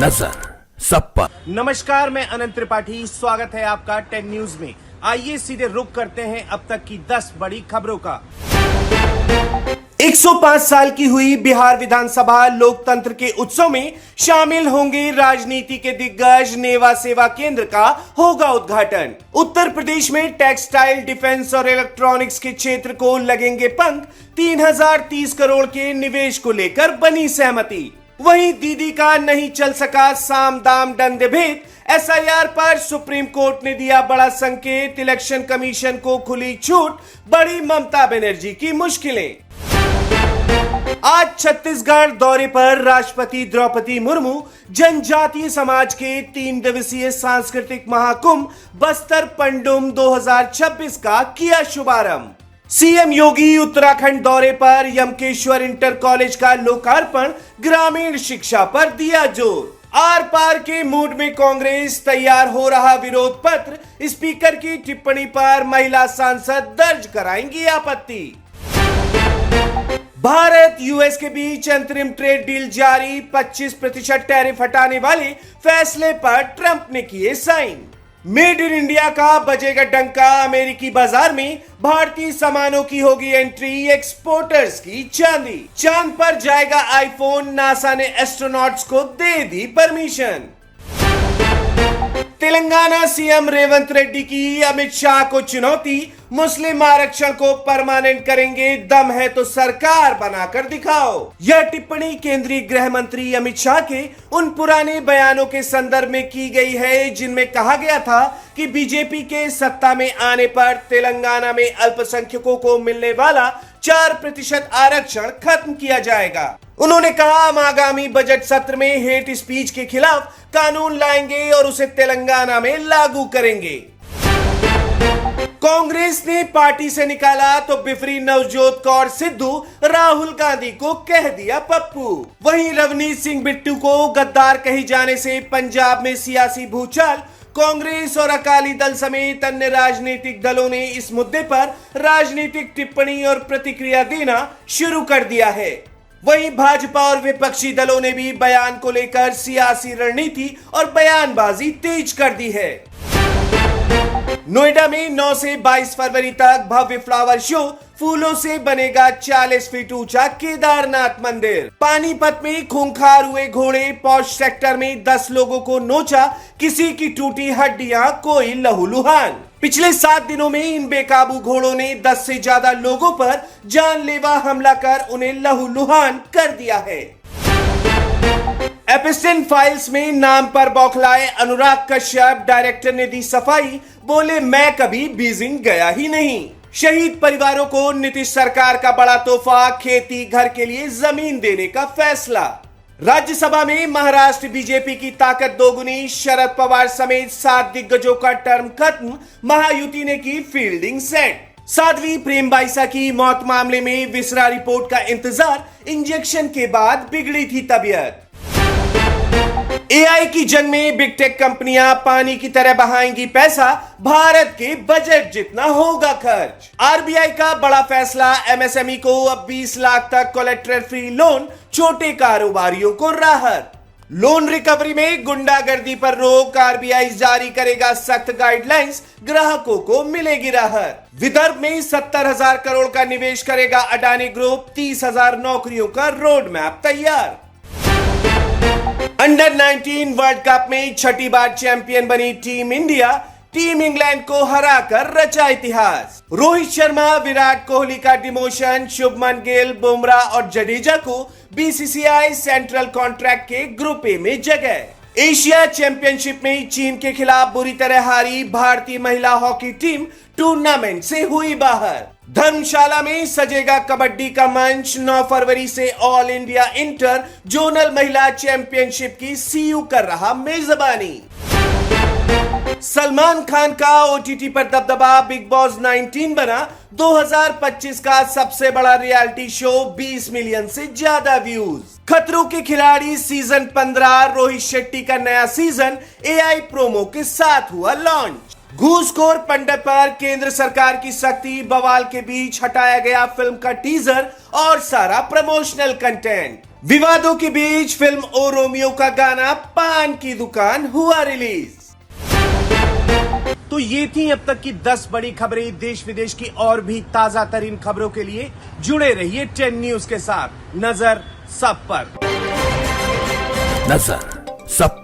नजर सब पर। नमस्कार, मैं अनंत त्रिपाठी, स्वागत है आपका 10 न्यूज में। आइए सीधे रुख करते हैं अब तक की 10 बड़ी खबरों का। 105 साल की हुई बिहार विधानसभा लोकतंत्र के उत्सव में शामिल होंगे राजनीति के दिग्गज। नेवा सेवा केंद्र का होगा उद्घाटन। उत्तर प्रदेश में टेक्सटाइल, डिफेंस और इलेक्ट्रॉनिक्स के क्षेत्र को लगेंगे पंख। 3030 करोड़ के निवेश को लेकर बनी सहमति। वहीं दीदी का नहीं चल सका साम दाम दंड भेद। एसआईआर पर सुप्रीम कोर्ट ने दिया बड़ा संकेत। इलेक्शन कमीशन को खुली छूट, बड़ी ममता बनर्जी की मुश्किलें। आज छत्तीसगढ़ दौरे पर राष्ट्रपति द्रौपदी मुर्मू जनजातीय समाज के 3 दिवसीय सांस्कृतिक महाकुंभ बस्तर पंडुम 2026 का किया शुभारंभ। सीएम योगी उत्तराखंड दौरे पर यमकेश्वर इंटर कॉलेज का लोकार्पण। ग्रामीण शिक्षा पर दिया जोर। आर पार के मूड में कांग्रेस, तैयार हो रहा विरोध पत्र। स्पीकर की टिप्पणी पर महिला सांसद दर्ज कराएंगी आपत्ति। भारत यूएस के बीच अंतरिम ट्रेड डील जारी। 25% टैरिफ हटाने वाले फैसले पर ट्रंप ने किए साइन। मेड इन इंडिया का बजेगा डंका। अमेरिकी बाजार में भारतीय सामानों की होगी एंट्री। एक्सपोर्टर्स की चांदी। चांद पर जाएगा आईफोन। नासा ने एस्ट्रोनॉट्स को दे दी परमिशन। तेलंगाना सीएम रेवंत रेड्डी की अमित शाह को चुनौती। मुस्लिम आरक्षण को परमानेंट करेंगे, दम है तो सरकार बनाकर दिखाओ। यह टिप्पणी केंद्रीय गृह मंत्री अमित शाह के उन पुराने बयानों के संदर्भ में की गई है जिनमें कहा गया था कि बीजेपी के सत्ता में आने पर तेलंगाना में अल्पसंख्यकों को मिलने वाला 4% आरक्षण खत्म किया जाएगा। उन्होंने कहा, हम आगामी बजट सत्र में हेट स्पीच के खिलाफ कानून लाएंगे और उसे तेलंगाना में लागू करेंगे। कांग्रेस ने पार्टी से निकाला तो बिफरी नवजोत कौर सिद्धू। राहुल गांधी को कह दिया पप्पू। वहीं रवनीत सिंह बिट्टू को गद्दार कही जाने से पंजाब में सियासी भूचाल। कांग्रेस और अकाली दल समेत अन्य राजनीतिक दलों ने इस मुद्दे पर राजनीतिक टिप्पणी और प्रतिक्रिया देना शुरू कर दिया है। वहीं भाजपा और विपक्षी दलों ने भी बयान को लेकर सियासी रणनीति और बयानबाजी तेज कर दी है। नोएडा में 9 से 22 फरवरी तक भव्य फ्लावर शो। फूलों से बनेगा 40 फीट ऊंचा केदारनाथ मंदिर। पानीपत में खूंखार हुए घोड़े। पौष सेक्टर में 10 लोगों को नोचा। किसी की टूटी हड्डियां, कोई लहूलुहान। पिछले 7 दिनों में इन बेकाबू घोड़ों ने 10 से ज्यादा लोगों पर जानलेवा हमला कर उन्हें लहूलुहान कर दिया है। एपिस्टेन फाइल्स में नाम पर बौखलाए अनुराग कश्यप। डायरेक्टर ने दी सफाई, बोले मैं कभी बीजिंग गया ही नहीं। शहीद परिवारों को नीतीश सरकार का बड़ा तोहफा। खेती, घर के लिए जमीन देने का फैसला। राज्यसभा में महाराष्ट्र बीजेपी की ताकत दोगुनी। शरद पवार समेत 7 दिग्गजों का टर्म खत्म। महायुति ने की फील्डिंग सेट। साध्वी प्रेमबाईसा की मौत मामले में विसरा रिपोर्ट का इंतजार। इंजेक्शन के बाद बिगड़ी थी तबीयत। एआई की जंग में बिग टेक कंपनियां पानी की तरह बहाएंगी पैसा। भारत के बजट जितना होगा खर्च। आरबीआई का बड़ा फैसला। एमएसएमई को अब 20 लाख तक कोलेटरल फ्री लोन। छोटे कारोबारियों को राहत। लोन रिकवरी में गुंडागर्दी पर रोक। आरबीआई जारी करेगा सख्त गाइडलाइंस। ग्राहकों को मिलेगी राहत। विदर्भ में 70,000 करोड़ का निवेश करेगा अडानी ग्रुप। 30,000 नौकरियों का रोड मैप तैयार। अंडर 19 वर्ल्ड कप में छठी बार चैंपियन बनी टीम इंडिया। टीम इंग्लैंड को हराकर रचा इतिहास। रोहित शर्मा, विराट कोहली का डिमोशन। शुभमन गिल, बुमराह और जडेजा को बीसीसीआई सेंट्रल कॉन्ट्रैक्ट के ग्रुप ए में जगह। एशिया चैंपियनशिप में चीन के खिलाफ बुरी तरह हारी भारतीय महिला हॉकी टीम टूर्नामेंट से हुई बाहर। धर्मशाला में सजेगा कबड्डी का मंच। 9 फरवरी से ऑल इंडिया इंटर जोनल महिला चैंपियनशिप की सीयू कर रहा मेजबानी। सलमान खान का ओटीटी पर दबदबा। बिग बॉस 19 बना 2025 का सबसे बड़ा रियलिटी शो। 20 मिलियन से ज्यादा व्यूज। खतरों के खिलाड़ी सीजन 15 रोहित शेट्टी का नया सीजन एआई प्रोमो के साथ हुआ लॉन्च। घूसखोर पंडित पर केंद्र सरकार की सख्ती। बवाल के बीच हटाया गया फिल्म का टीजर और सारा प्रमोशनल कंटेंट। विवादों के बीच फिल्म ओ रोमियो का गाना पान की दुकान हुआ रिलीज। तो ये थी अब तक की 10 बड़ी खबरें देश विदेश की। और भी ताजा तरीन खबरों के लिए जुड़े रहिए 10 न्यूज के साथ। नजर सब पर। नजर सब पर।